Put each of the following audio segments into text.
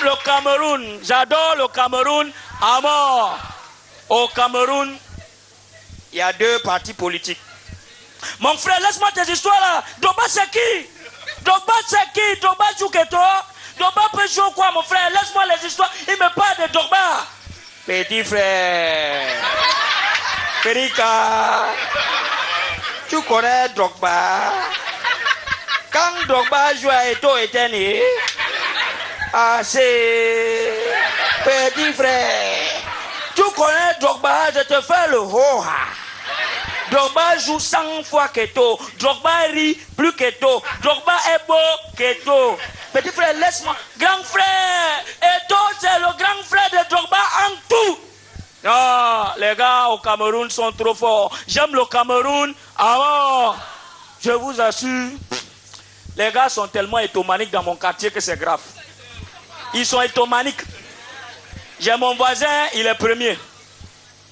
J'aime le Cameroun. J'adore le Cameroun à mort. Au Cameroun, il y a deux partis politiques. Mon frère, laisse-moi tes histoires là. Drogba c'est qui? Drogba c'est qui? Drogba joue que toi? Drogba peut jouer quoi mon frère? Laisse-moi les histoires. Il me parle de Drogba. Petit frère. Perika. Tu connais Drogba? Quand Drogba joue à Eto Eteni, ah c'est petit frère. Tu connais Drogba, je te fais le ho-ha. Drogba joue 100 fois Keto. Drogba rit plus Keto. Drogba est beau Keto. Petit frère, laisse-moi. Grand frère, Eto c'est le grand frère de Drogba en tout. Non, les gars au Cameroun sont trop forts. J'aime le Cameroun. Alors, je vous assure, les gars sont tellement étomaniques dans mon quartier que c'est grave. Ils sont étomaniques. J'ai mon voisin, il est premier.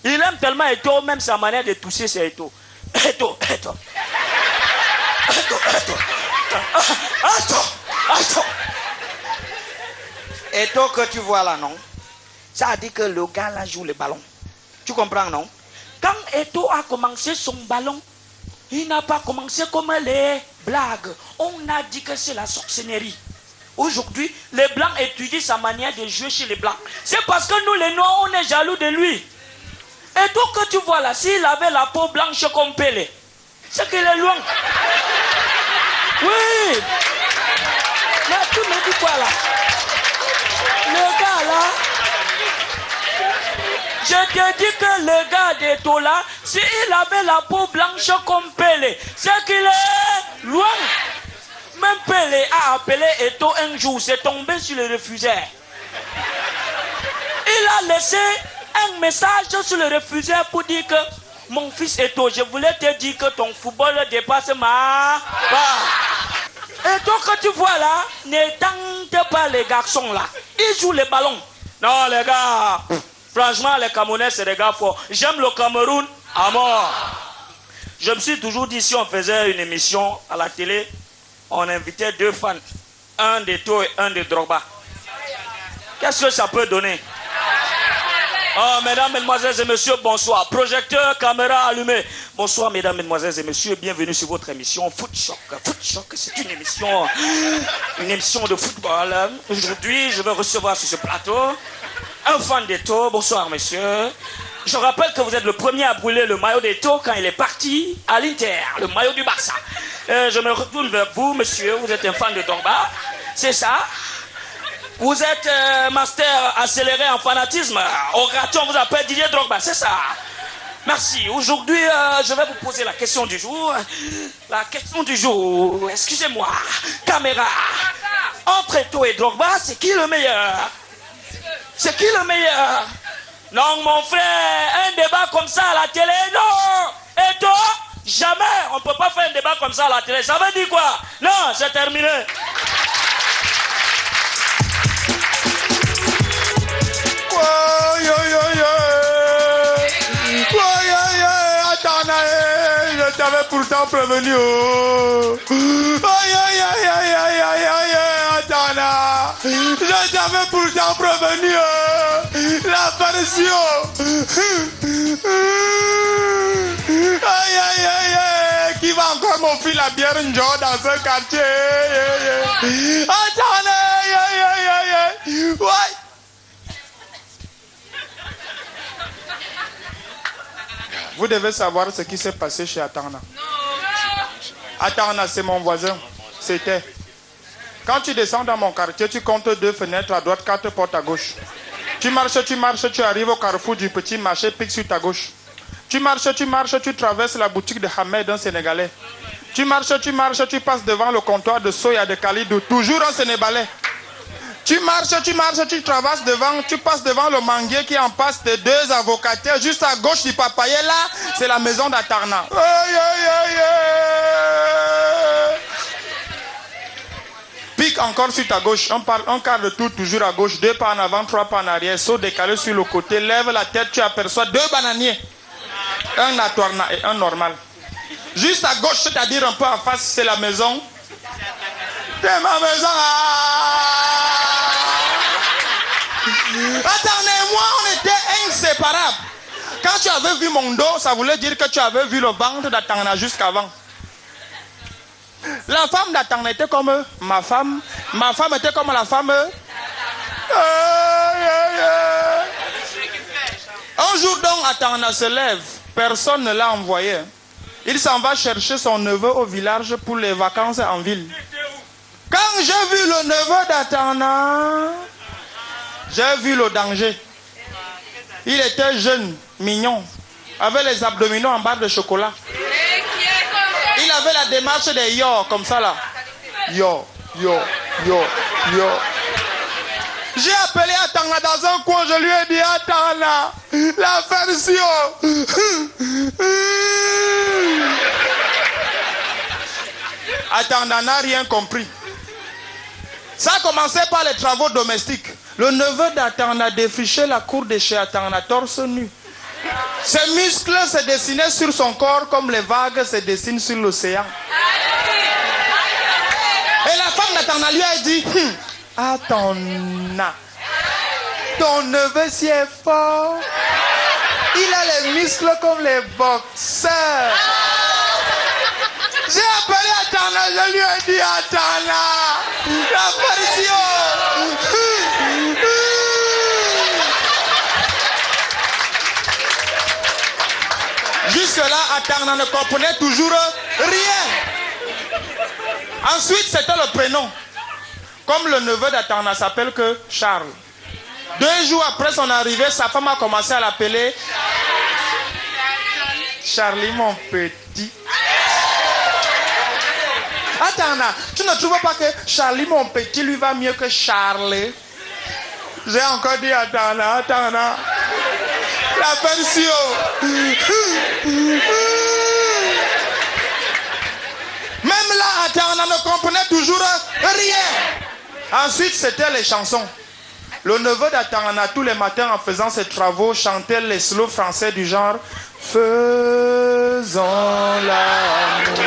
Il aime tellement Eto, même sa manière de toucher c'est Eto. Eto. Eto que tu vois là, non? Ça a dit que le gars là joue le ballon. Tu comprends, non? Quand Eto a commencé son ballon, il n'a pas commencé comme les blagues. On a dit que c'est la sorcellerie. Aujourd'hui, les Blancs étudient sa manière de jouer chez les Blancs. C'est parce que nous, les Noirs, on est jaloux de lui. Et tout que tu vois là, s'il avait la peau blanche comme Pelé, c'est qu'il est loin. Oui. Mais tu me dis quoi là? Le gars là, je te dis que le gars d'Eto là, s'il avait la peau blanche comme Pelé, c'est qu'il est loin. Même Pelé a appelé Eto un jour, c'est tombé sur le refuseur. Il a laissé un message sur le refuseur pour dire que mon fils Eto, je voulais te dire que ton football dépasse ma part. Eto que tu vois là, ne tente pas les garçons là. Ils jouent les ballons. Non les gars, franchement les Camerounais c'est des gars forts. J'aime le Cameroun à mort. Je me suis toujours dit si on faisait une émission à la télé, on invitait deux fans, un d'Eto et un de Drogba. Qu'est-ce que ça peut donner? Oh, mesdames, mesdemoiselles et messieurs, bonsoir. Projecteur, caméra allumée. Bonsoir, mesdames, mesdemoiselles et messieurs. Bienvenue sur votre émission Foot Choc. Foot Choc, c'est une émission de football. Aujourd'hui, je vais recevoir sur ce plateau un fan d'Eto. Bonsoir, monsieur. Je rappelle que vous êtes le premier à brûler le maillot d'Eto quand il est parti à l'Inter, le maillot du Barça. Je me retourne vers vous, monsieur. Vous êtes un fan de Drogba. C'est ça? Vous êtes master accéléré en fanatisme. Au gratin, on vous appelle Didier Drogba, c'est ça? Merci. Aujourd'hui, je vais vous poser la question du jour. La question du jour, excusez-moi. Caméra. Entre Eto et Drogba, c'est qui le meilleur? C'est qui le meilleur? Non, mon frère, un débat comme ça à la télé, non. Eto, jamais. On ne peut pas faire un débat comme ça à la télé. Ça veut dire quoi? Non, c'est terminé. Attends, je t'avais pourtant prévenu. Attends, je t'avais pourtant prévenu. L'apparition. Qui va encore m'offrir la bière Njord dans ce quartier? Attends, ouais. Vous devez savoir ce qui s'est passé chez Atana. Atana, c'est mon voisin. C'était. Quand tu descends dans mon quartier, tu comptes 2 fenêtres à droite, 4 portes à gauche. Tu marches, tu arrives au carrefour du petit marché, pique sur ta gauche. Tu marches, tu traverses la boutique de Hamed, un Sénégalais. Tu marches, tu passes devant le comptoir de Soya de Khalidou, toujours un Sénégalais. Tu marches, tu passes devant le manguier qui est en face de 2 avocataires. Juste à gauche du papaye, là, c'est la maison d'Atarna. Pique encore sur ta gauche, un quart de tour toujours à gauche, 2 pas en avant, 3 pas en arrière, saut décalé sur le côté, lève la tête, tu aperçois 2 bananiers. Un Atarna et un normal. Juste à gauche, c'est-à-dire un peu en face, c'est la maison. C'est ma maison. Atana et moi, on était inséparables. Quand tu avais vu mon dos, ça voulait dire que tu avais vu le ventre d'Atana jusqu'avant. La femme d'Atana était comme ma femme. Ma femme était comme la femme. Un jour donc, Atana se lève. Personne ne l'a envoyé. Il s'en va chercher son neveu au village pour les vacances en ville. Quand j'ai vu le neveu d'Atana, j'ai vu le danger. Il était jeune, mignon, avec les abdominaux en barre de chocolat. Il avait la démarche des yo, comme ça là. Yo, yo, yo, yo. J'ai appelé Atana dans un coin, je lui ai dit Atana, la version. Atana n'a rien compris. Ça a commencé par les travaux domestiques. Le neveu d'Atana a défriché la cour de chez Atana, torse nu. Ses muscles se dessinaient sur son corps comme les vagues se dessinent sur l'océan. Et la femme d'Atana lui a dit, Atana, ton neveu si est fort. Il a les muscles comme les boxeurs. J'ai appelé Atana, je lui ai dit Atana, la version. Jusque-là, Atana ne comprenait toujours rien. Ensuite, c'était le prénom. Comme le neveu d'Atana s'appelle que Charles. 2 jours après son arrivée, sa femme a commencé à l'appeler Charlie, mon petit. Atana, tu ne trouves pas que Charlie, mon petit, lui va mieux que Charlie? J'ai encore dit Atana, Atana. La version. Même là, Atana ne comprenait toujours rien. Ensuite, c'était les chansons. Le neveu d'Atana, tous les matins, en faisant ses travaux, chantait les slows français du genre faisons l'amour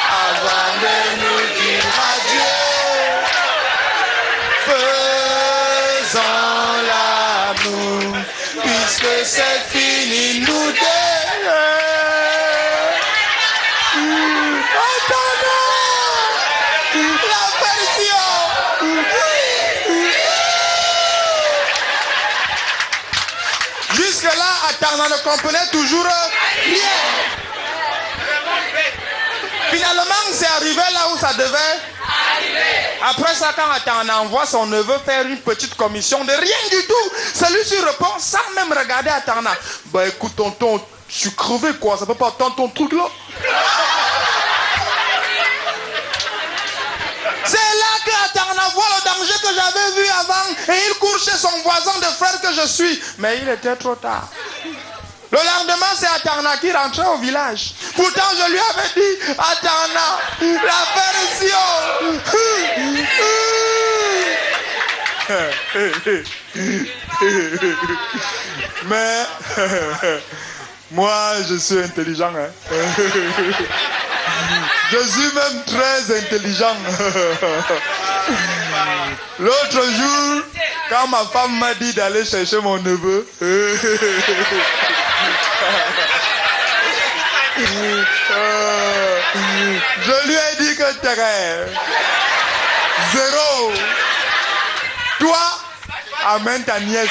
avant de nous dire adieu. Faisons l'amour puisque c'est fini, nous deux. Atana, la version. Jusque-là, Atana ne comprenait toujours rien. Finalement, c'est arrivé là où ça devait arriver. Après ça, quand Atana envoie son neveu faire une petite commission de rien du tout, celui-ci répond sans même regarder Atana. Bah écoute, tonton, je suis crevé quoi, ça peut pas attendre ton truc là. C'est là que Atana voit le danger que j'avais vu avant et il court chez son voisin de frère que je suis. Mais il était trop tard. Le lendemain, c'est Atana qui rentrait au village. Pourtant, je lui avais dit, Atana, la version. Mais, moi, je suis intelligent. Hein? Je suis même très intelligent. L'autre jour, quand ma femme m'a dit d'aller chercher mon neveu, je lui ai dit que t'es 0. Toi, amène ta nièce.